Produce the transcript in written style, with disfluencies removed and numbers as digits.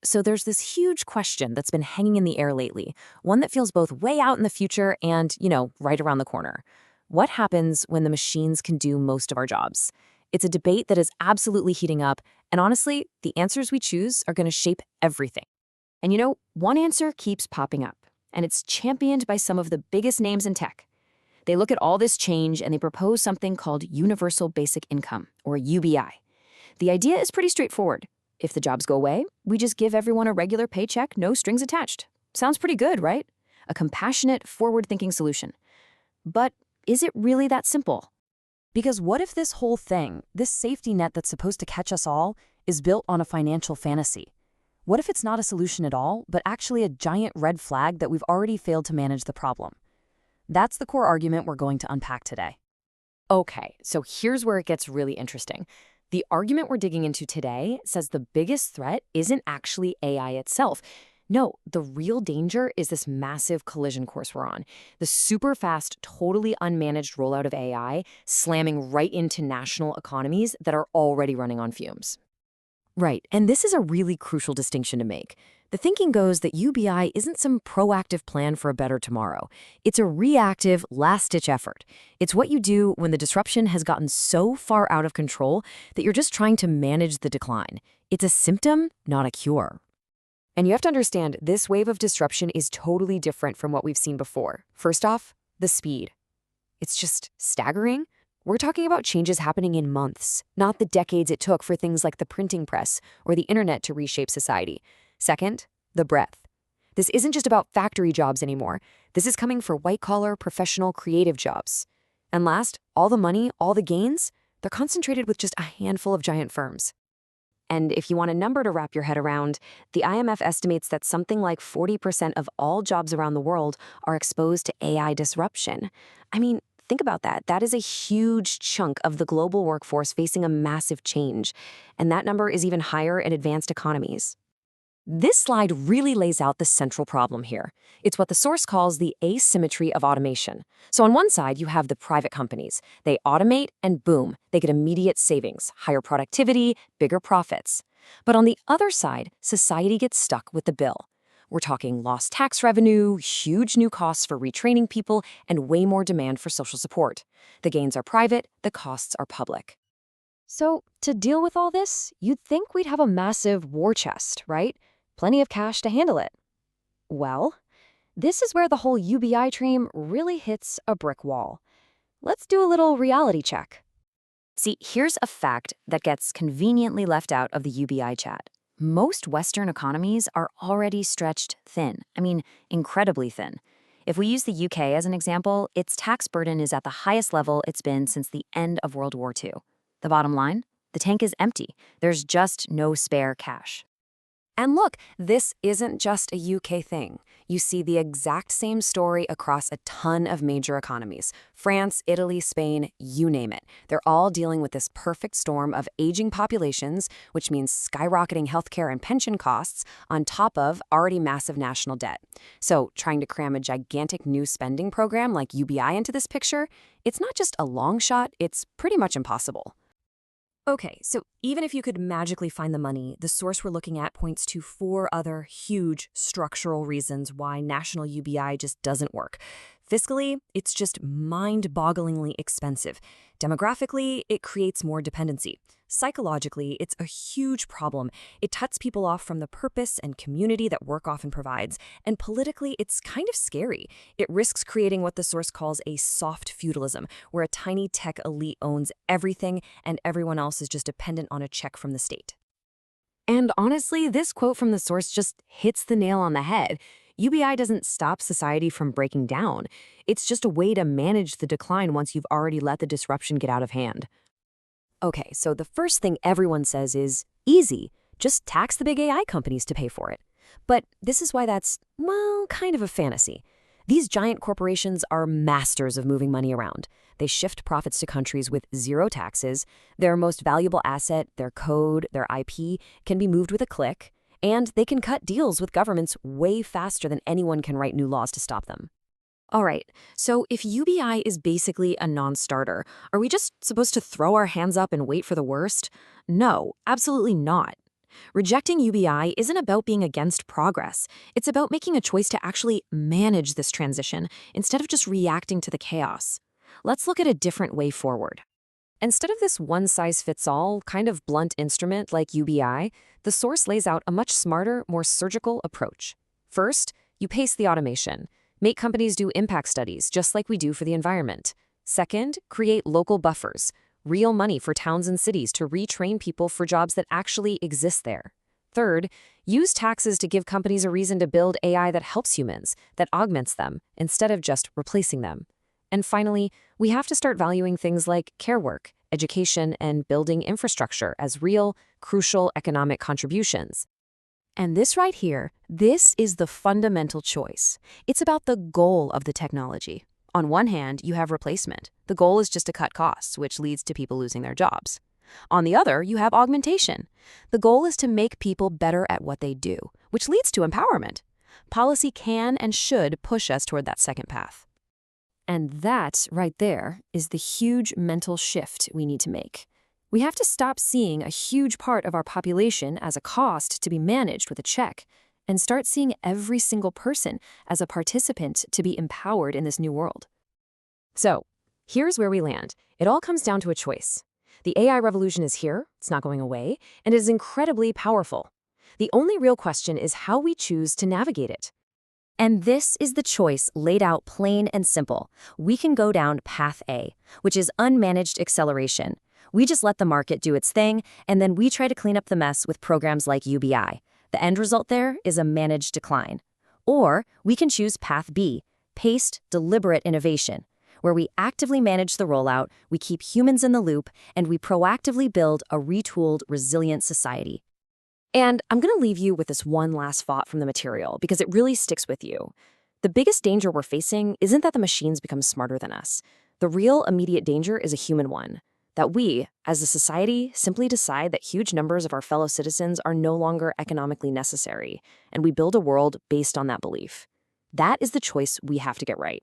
So there's this huge question that's been hanging in the air lately, one that feels both way out in the future and, right around the corner. What happens when the machines can do most of our jobs? It's a debate that is absolutely heating up, and honestly, the answers we choose are going to shape everything. And one answer keeps popping up, and it's championed by some of the biggest names in tech. They look at all this change and they propose something called Universal Basic Income, or UBI. The idea is pretty straightforward. If the jobs go away, we just give everyone a regular paycheck, no strings attached. Sounds pretty good, right? A compassionate, forward-thinking solution. But is it really that simple? Because what if this whole thing, this safety net that's supposed to catch us all, is built on a financial fantasy? What if it's not a solution at all, but actually a giant red flag that we've already failed to manage the problem? That's the core argument we're going to unpack today. Okay, so here's where it gets really interesting. The argument we're digging into today says the biggest threat isn't actually AI itself. No, the real danger is this massive collision course we're on. The super fast, totally unmanaged rollout of AI slamming right into national economies that are already running on fumes. Right, and this is a really crucial distinction to make. The thinking goes that UBI isn't some proactive plan for a better tomorrow. It's a reactive, last-ditch effort. It's what you do when the disruption has gotten so far out of control that you're just trying to manage the decline. It's a symptom, not a cure. And you have to understand, this wave of disruption is totally different from what we've seen before. First off, the speed. It's just staggering. We're talking about changes happening in months, not the decades it took for things like the printing press or the internet to reshape society. Second, the breadth. This isn't just about factory jobs anymore. This is coming for white-collar, professional, creative jobs. And last, all the money, all the gains, they're concentrated with just a handful of giant firms. And if you want a number to wrap your head around, the IMF estimates that something like 40% of all jobs around the world are exposed to AI disruption. I mean, think about that. That is a huge chunk of the global workforce facing a massive change. And that number is even higher in advanced economies. This slide really lays out the central problem here. It's what the source calls the asymmetry of automation. So on one side, you have the private companies. They automate and boom, they get immediate savings, higher productivity, bigger profits. But on the other side, society gets stuck with the bill. We're talking lost tax revenue, huge new costs for retraining people, and way more demand for social support. The gains are private, the costs are public. So, to deal with all this, you'd think we'd have a massive war chest, right? Plenty of cash to handle it. Well, this is where the whole UBI dream really hits a brick wall. Let's do a little reality check. See, here's a fact that gets conveniently left out of the UBI chat. Most Western economies are already stretched thin. I mean, incredibly thin. If we use the UK as an example, its tax burden is at the highest level it's been since the end of World War II. The bottom line? The tank is empty. There's just no spare cash. And look, this isn't just a UK thing. You see the exact same story across a ton of major economies. France, Italy, Spain, you name it. They're all dealing with this perfect storm of aging populations, which means skyrocketing healthcare and pension costs on top of already massive national debt. So trying to cram a gigantic new spending program like UBI into this picture, it's not just a long shot, it's pretty much impossible. Okay, so even if you could magically find the money, the source we're looking at points to 4 other huge structural reasons why national UBI just doesn't work. Fiscally, it's just mind-bogglingly expensive. Demographically, it creates more dependency. Psychologically, it's a huge problem. It cuts people off from the purpose and community that work often provides. And politically, it's kind of scary. It risks creating what the source calls a soft feudalism, where a tiny tech elite owns everything and everyone else is just dependent on a check from the state. And honestly, this quote from the source just hits the nail on the head. UBI doesn't stop society from breaking down. It's just a way to manage the decline once you've already let the disruption get out of hand. Okay, so the first thing everyone says is, easy, just tax the big AI companies to pay for it. But this is why that's, well, kind of a fantasy. These giant corporations are masters of moving money around. They shift profits to countries with zero taxes. Their most valuable asset, their code, their IP, can be moved with a click. And they can cut deals with governments way faster than anyone can write new laws to stop them. All right, so if UBI is basically a non-starter, are we just supposed to throw our hands up and wait for the worst? No, absolutely not. Rejecting UBI isn't about being against progress. It's about making a choice to actually manage this transition instead of just reacting to the chaos. Let's look at a different way forward. Instead of this one-size-fits-all, kind of blunt instrument like UBI, the source lays out a much smarter, more surgical approach. First, you pace the automation. Make companies do impact studies, just like we do for the environment. Second, create local buffers, real money for towns and cities to retrain people for jobs that actually exist there. Third, use taxes to give companies a reason to build AI that helps humans, that augments them, instead of just replacing them. And finally, we have to start valuing things like care work, education, and building infrastructure as real, crucial economic contributions. And this right here, this is the fundamental choice. It's about the goal of the technology. On one hand, you have replacement. The goal is just to cut costs, which leads to people losing their jobs. On the other, you have augmentation. The goal is to make people better at what they do, which leads to empowerment. Policy can and should push us toward that second path. And that, right there, is the huge mental shift we need to make. We have to stop seeing a huge part of our population as a cost to be managed with a check, and start seeing every single person as a participant to be empowered in this new world. So, here's where we land. It all comes down to a choice. The AI revolution is here, it's not going away, and it is incredibly powerful. The only real question is how we choose to navigate it. And this is the choice laid out plain and simple. We can go down path A, which is unmanaged acceleration. We just let the market do its thing, and then we try to clean up the mess with programs like UBI. The end result there is a managed decline. Or we can choose path B, paced, deliberate innovation, where we actively manage the rollout, we keep humans in the loop, and we proactively build a retooled, resilient society. And I'm going to leave you with this one last thought from the material because it really sticks with you. The biggest danger we're facing isn't that the machines become smarter than us. The real immediate danger is a human one. That we, as a society, simply decide that huge numbers of our fellow citizens are no longer economically necessary, and we build a world based on that belief. That is the choice we have to get right.